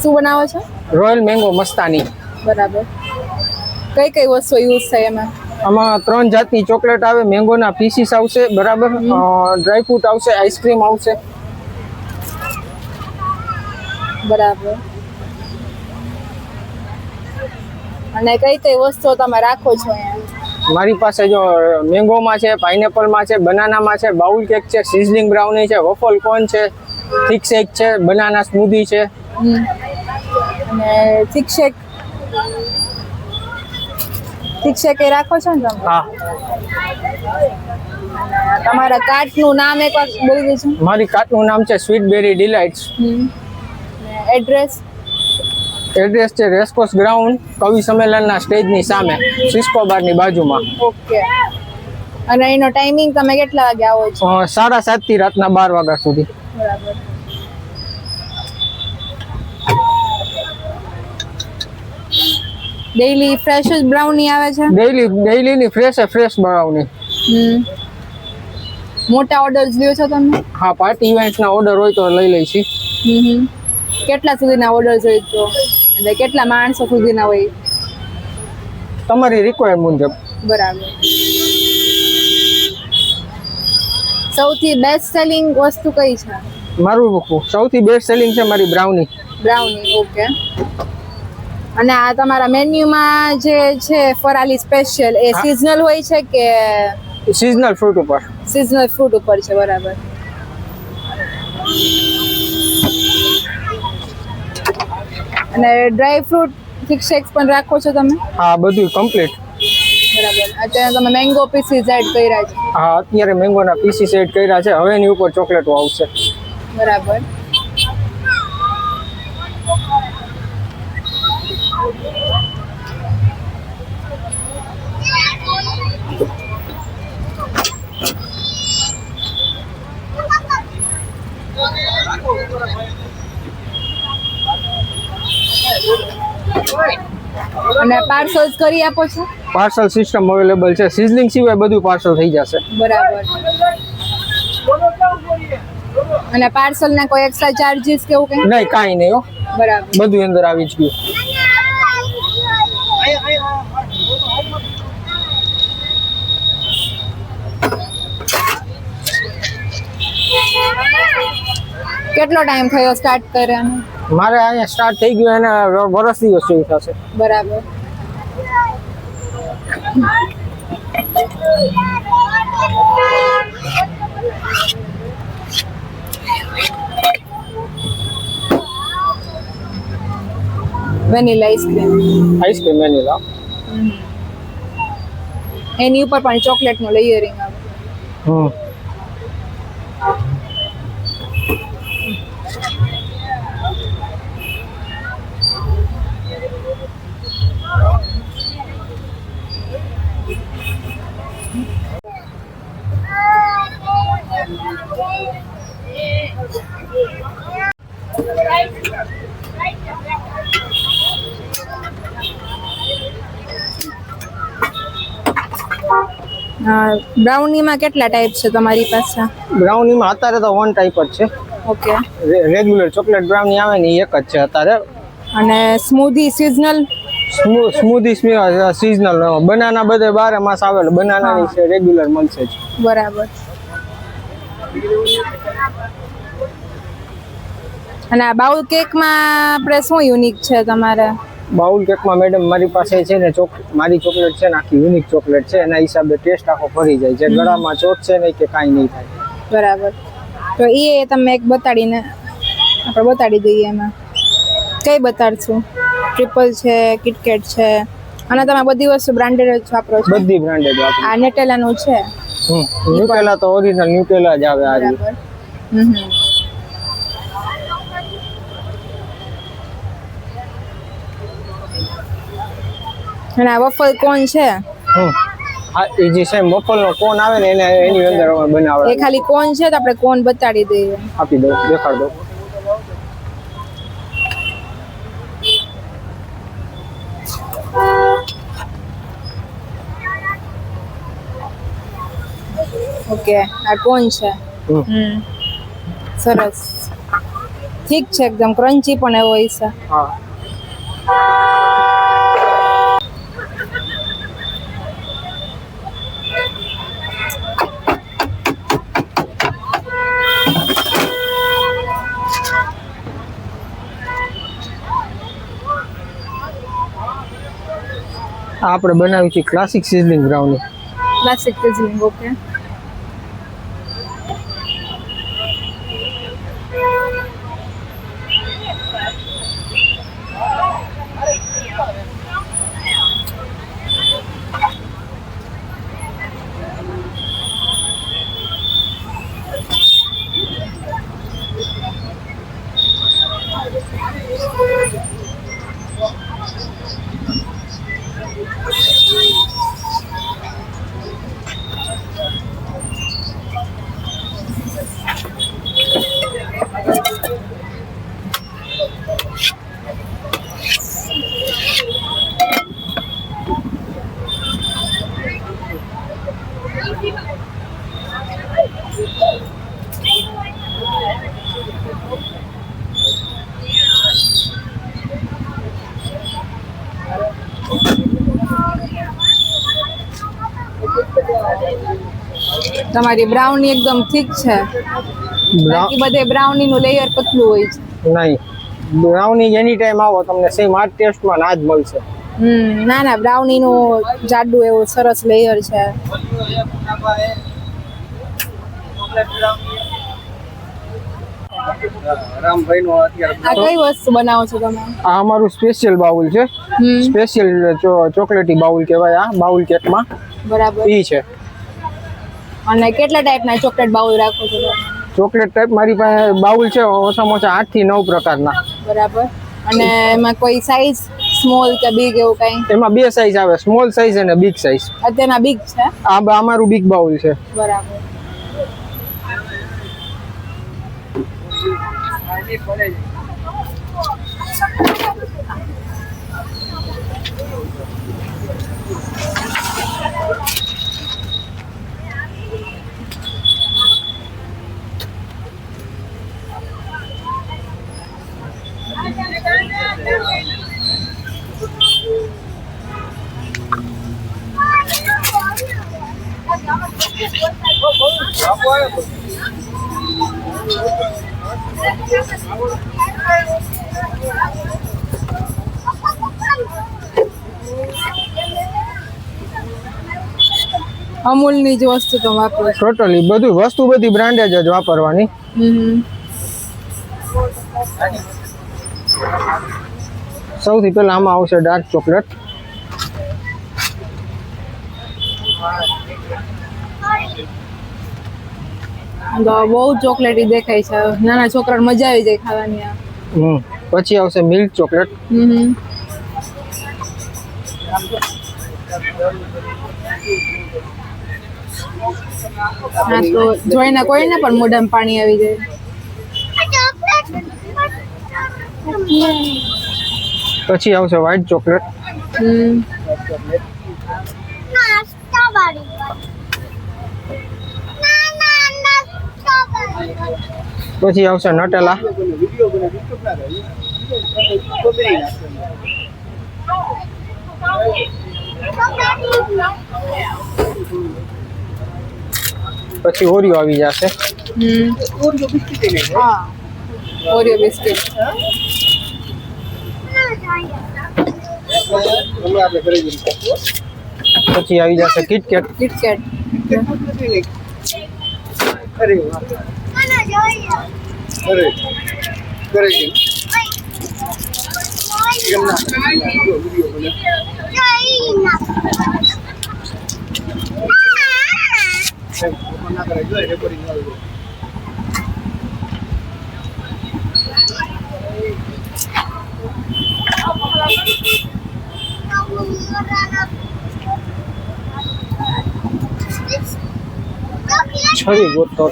શું બનાવો છો? Royal mango Mastani. બરાબર. કઈ કઈ વસ્તુ યુઝ થાય એમાં? આમાં 3 જાતની ચોકલેટ આવે, મેંગોના પીસીસ આવશે, બરાબર, ડ્રાય ફ્રૂટ આવશે, આઈસ્ક્રીમ આવશે. બરાબર. અને કઈ કઈ વસ્તુઓ તમે રાખો છો અહીંયા? મારી પાસે જો મેંગોમાં છે, પાઇનેપલમાં છે, બનાનામાં છે, બાઉલ કેક છે, સિઝલિંગ બ્રાઉની છે, વોફલ કોન છે, થિક શેક છે, બનાના સ્મૂધી છે. અને થિક શેક એ રાખો છો ને તમે? હા. તમારા કાર્ટનું નામ એકવાર બોલી દેજો. મારી કાર્ટનું નામ છે સ્વીટ બેરી ડિલાઇટ્સ. એડ્રેસ? એડ્રેસ છે રેસકોર્સ ગ્રાઉન્ડ, કવિ સંમેલનના સ્ટેજની સામે, સિસ્કો બારની બાજુમાં. ઓકે. અને એનો ટાઈમિંગ તમે કેટલા વાગે આવો છો? 7:30 થી રાતના 12 વાગ્યા સુધી. બરાબર. ડેઈલી ફ્રેશ જ બ્રાઉની આવે છે? ડેઈલી ની ફ્રેશ બ્રાઉની. મોટા ઓર્ડર્સ લ્યો છો તમે? હા, પાર્ટી ઇવેન્ટ્સના ઓર્ડર હોય તો લઈ લઈ છી. કેટલા સુધીના ઓર્ડર્સ હોય તો? એટલે કેટલા માણસો સુધીના હોય? તમારી રિક્વાયરમેન્ટ મુજબ. બરાબર. સૌથી બેસ્ટ સેલિંગ વસ્તુ કઈ છે? મારું સૌથી બેસ્ટ સેલિંગ છે મારી બ્રાઉની. ઓકે. અને આ તમારા મેન્યુમાં જે છે ફરાલી સ્પેશિયલ એ સિઝનલ હોય છે કે? સિઝનલ ફ્રૂટ ઉપર. સિઝનલ ફ્રૂટ ઉપર છે, બરાબર. અને ડ્રાય ફ્રૂટ થિક શેક્સ પણ રાખો છો તમે? હા, બધું કમ્પ્લીટ. બરાબર. અત્યારે તમે મેંગો પીસીસ એડ કર્યા છે? હા, અત્યારે મેંગોના પીસીસ એડ કર્યા છે. હવે એની ઉપર ચોકલેટો આવશે. બરાબર. અને પાર્સલ્સ કરી આપો છો? પાર્સલ સિસ્ટમ અવેલેબલ છે. સિઝલિંગ સિવાય બધું પાર્સલ થઈ જશે. બરાબર. અને પાર્સલ ના કોઈ એક્સ્ટ્રા ચાર્જીસ કે એવું કંઈ? નહીં, કાંઈ નહીં હો. બરાબર. બધું અંદર આવી જ ગયું. કેટલો ટાઈમ થયો સ્ટાર્ટ કર્યાનો? મારે અહીંયા સ્ટાર્ટ થઈ ગયું એને વર્ષ દિવસ જેવું થશે. બરાબર. Vanilla ice cream vanilla. એની ઉપર પણ ચોકલેટ નું લેયરિંગ આવે. બ્રાઉનીમાં કેટલા ટાઈપ છે તમારી પાસે? બ્રાઉનીમાં અત્યારે તો 1 ટાઈપ જ છે. ઓકે. રેગ્યુલર ચોકલેટ બ્રાઉની આવે ને એ એક જ છે અત્યારે. અને smoothie seasonal? Smoothie seasonal. Banana બધે 12 માસ આવેલ. બનાનાની છે રેગ્યુલર મળશે જ. બરાબર. અને આ બાઉલ કેકમાં આપણે શું યુનિક છે તમારે? બાઉલ કેકમાં મેડમ મારી પાસે છે ને મારી ચોકલેટ છે ને આખી યુનિક ચોકલેટ છે. એના હિસાબે ટેસ્ટ આખો ફરી જાય છે. ગળામાં ચોટશે નહીં કે કાંઈ નહીં થાય. બરાબર. તો એ તમે એક બતાડીને આપણે બતાડી દઈએ. એમાં કઈ બતાડશું? ટ્રિપલ છે, કિટકેટ છે, અને તમે બધી વસ્તુ બ્રાન્ડેડ જ વાપરો છો? બધી બ્રાન્ડેડ વાપરો. આ નેટેલાનું છે? ન્યુટેલા તો ઓરિજિનલ ન્યુટેલા જ આવે આ રીતે. અને આ વફલ કોન છે? હા, એ જે છે વફલનો કોન આવે ને એની અંદર બનાવવા. એ ખાલી કોન છે તો આપણે કોન બતાડી દઈએ. આપી દો, દેખાડ દો. ઓકે, આ કોન છે. સરસ. ઠીક છે એકદમ ક્રન્ચી પણ એવો હોય છે. હા. આ આપણે બનાવી છે classic sizzling brownie. Classic sizzling okay. તમારી બ્રાઉની એકદમ ઠીક છે. બાકી બધે બ્રાઉની નું લેયર પતલું હોય છે. નહીં, બ્રાઉની એની ટાઈમ આવો તમને સેમ આ ટેસ્ટમાં ના જ મળશે. ના ના, બ્રાઉની નું જાડું એવું સરસ લેયર છે. આ કઈ વસ્તુ બનાવો છો તમે? આ અમારું સ્પેશિયલ બાઉલ છે. સ્પેશિયલ ચોકલેટી બાઉલ કહેવાય. આ બાઉલ કેકમાં બરાબર ઈ છે. અને કેટલા ટાઈપના ચોકલેટ બાઉલ રાખો છો તમે? ચોકલેટ ટાઈપ મારી પાસે બાઉલ છે ઓછામાં ઓછા 8 થી 9 પ્રકારના. બરાબર. અને એમાં કોઈ સાઈઝ સ્મોલ કે બિગ એવું કઈ? એમાં બે સાઈઝ આવે, સ્મોલ સાઈઝ અને બિગ સાઈઝ. અત્યારના બિગ છે. આ અમારું બિગ બાઉલ છે. બરાબર. અમૂલની જ વસ્તુ તો વાપરો છો? ટોટલી બધું વસ્તુ બધી બ્રાન્ડેડ જ વાપરવાની. સૌથી પહેલા આમાં આવશે ડાર્ક ચોકલેટ. બહુ ચોકલેટી દેખાય છે. નાના છોકરાને મજા આવી જાય ખાવાની. પછી આવશે મિલ્ક ચોકલેટ. હા, તો જોઈને કોઈને પણ મોઢામાં પાણી આવી જાય. પછી આવશે વ્હાઈટ ચોકલેટ. પછી આવશે નટેલા. પછી ઓરિયો આવી જશે. Oreo biscuit. પછી આવી જશે કિટકેટ. કિટકેટ. છરી ગોતો.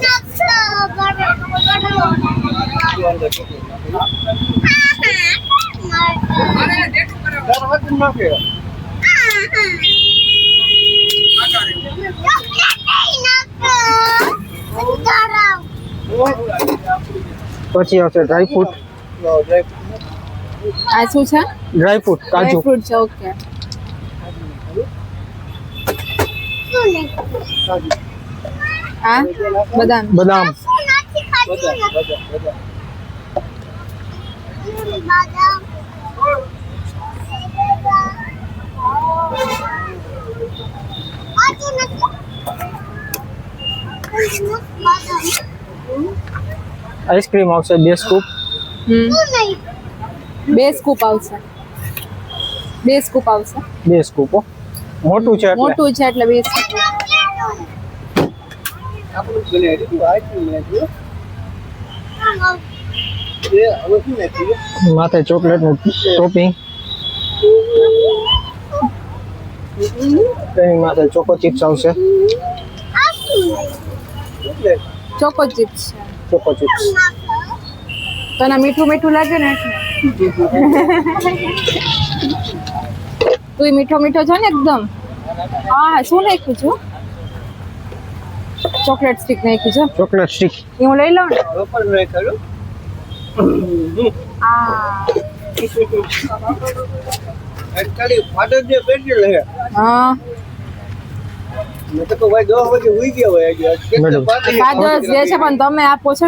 પછી આવશે ડ્રાય ફ્રૂટ. આ શું છે? ડ્રાયફ્રૂટ કાજુ ફ્રૂટ છે. ઓકે. આ બદામ. બદામ આઈસ્ક્રીમ આવશે 2 સ્કૂપ. 2 સ્કૂપ આવશે. 2 સ્કૂપ આવશે. 2 સ્કૂપ મોટું છે એટલે મોટું છે એટલે 2 સ્કૂપ. માથે ચોકલેટ નું ટોપિંગ, તેની માથે ચોકો ચિપ્સ આવશે. ચોકો ચિપ્સ છે. ચોકો ચિપ્સ તને મીઠું મીઠું લાગે ને એટલે તું મીઠો મીઠો છે ને એકદમ. હા શું નાખ્યું છે? ચોકલેટ સ્ટિક નાખી છે. ચોકલેટ સ્ટિક એ હું લઈ લઉં ને. આ હા મેડમ ફાધર્સ ડે છે પણ તમે આપો છો